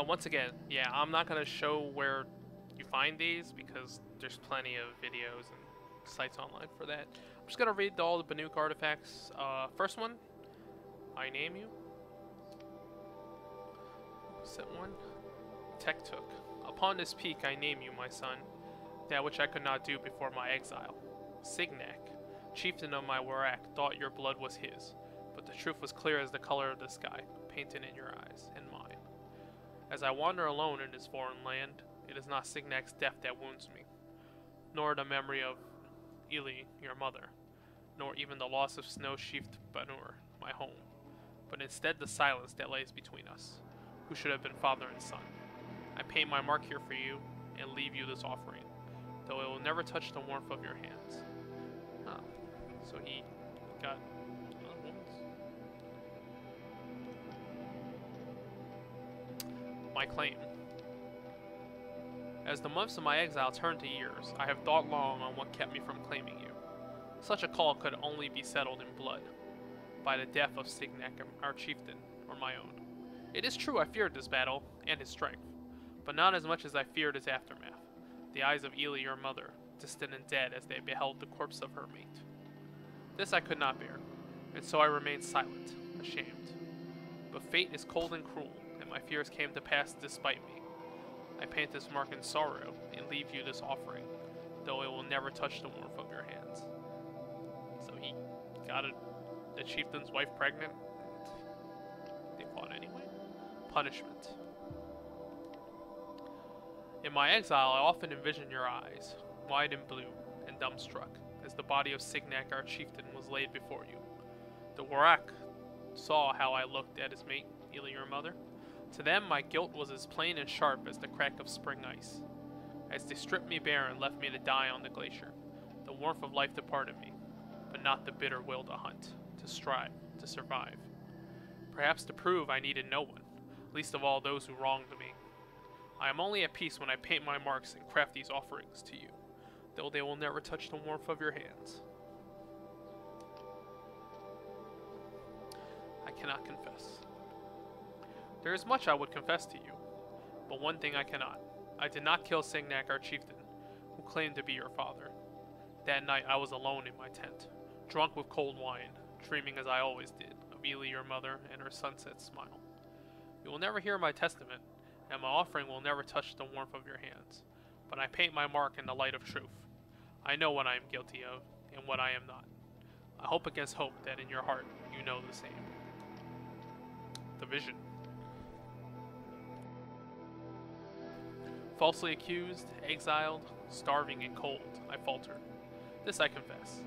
Once again, yeah, I'm not gonna show where you find these because there's plenty of videos and sites online for that. I'm just gonna read all the Banuk artifacts. First one, I name you. Set one. Tech took. Upon this peak I name you, my son, that which I could not do before my exile. Signac, chieftain of my Warak, thought your blood was his, but the truth was clear as the color of the sky, painted in your eyes and mine. As I wander alone in this foreign land, it is not Signac's death that wounds me, nor the memory of Ili, your mother, nor even the loss of snow-sheathed Banur, my home, but instead the silence that lays between us, who should have been father and son. I paint my mark here for you, and leave you this offering, though it will never touch the warmth of your hands. Oh, so he got wounds. My claim. As the months of my exile turn to years, I have thought long on what kept me from claiming you. Such a call could only be settled in blood, by the death of Signac, our chieftain, or my own. It is true I feared this battle, and his strength, but not as much as I feared its aftermath. The eyes of Ili, your mother, distant and dead as they beheld the corpse of her mate. This I could not bear, and so I remained silent, ashamed. But fate is cold and cruel, and my fears came to pass despite me. I paint this mark in sorrow, and leave you this offering, though it will never touch the warmth of your hands. So he got the chieftain's wife pregnant, and they fought anyway? Punishment. In my exile, I often envision your eyes, wide and blue, and dumbstruck, as the body of Signac, our chieftain, was laid before you. The Warak saw how I looked at his mate, Ili, your mother. To them, my guilt was as plain and sharp as the crack of spring ice. As they stripped me bare and left me to die on the glacier, the warmth of life departed me, but not the bitter will to hunt, to strive, to survive. Perhaps to prove I needed no one, least of all those who wronged me. I am only at peace when I paint my marks and craft these offerings to you, though they will never touch the warmth of your hands. I cannot confess. There is much I would confess to you, but one thing I cannot. I did not kill Signac, our chieftain, who claimed to be your father. That night I was alone in my tent, drunk with cold wine, dreaming as I always did, of Ili, your mother, and her sunset smile. You will never hear my testament, and my offering will never touch the warmth of your hands, but I paint my mark in the light of truth. I know what I am guilty of, and what I am not. I hope against hope that in your heart you know the same. The vision. Falsely accused, exiled, starving and cold, I faltered. This I confess.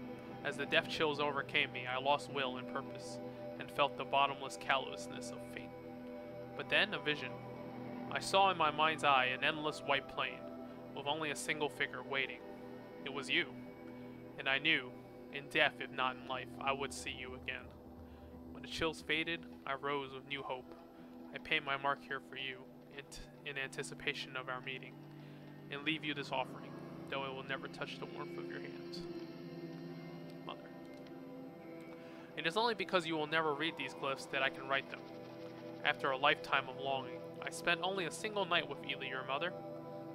As the death chills overcame me, I lost will and purpose, and felt the bottomless callousness of fate. But then, a vision. I saw in my mind's eye an endless white plain, with only a single figure waiting. It was you. And I knew, in death if not in life, I would see you again. When the chills faded, I rose with new hope. I paint my mark here for you, in anticipation of our meeting, and leave you this offering, though it will never touch the warmth of your hands. Mother. It is only because you will never read these glyphs that I can write them. After a lifetime of longing, I spent only a single night with Ili, your mother,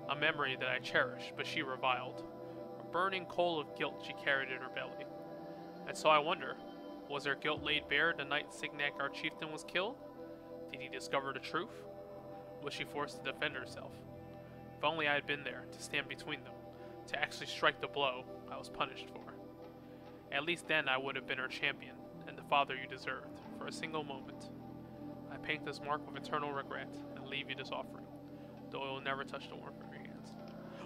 a memory that I cherish, but she reviled. A burning coal of guilt she carried in her belly. And so I wonder, was her guilt laid bare the night Signac, our chieftain, was killed? Did he discover the truth? Was she forced to defend herself? If only I had been there, to stand between them, to actually strike the blow I was punished for. At least then I would have been her champion, and the father you deserved, for a single moment. I paint this mark with eternal regret, and leave you this offering, though it will never touch the warmth of your hands.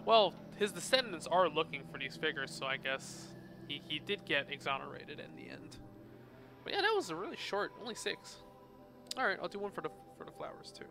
Well, his descendants are looking for these figures, so I guess he did get exonerated in the end. But yeah, that was a really short, only 6. Alright, I'll do one for the flowers too.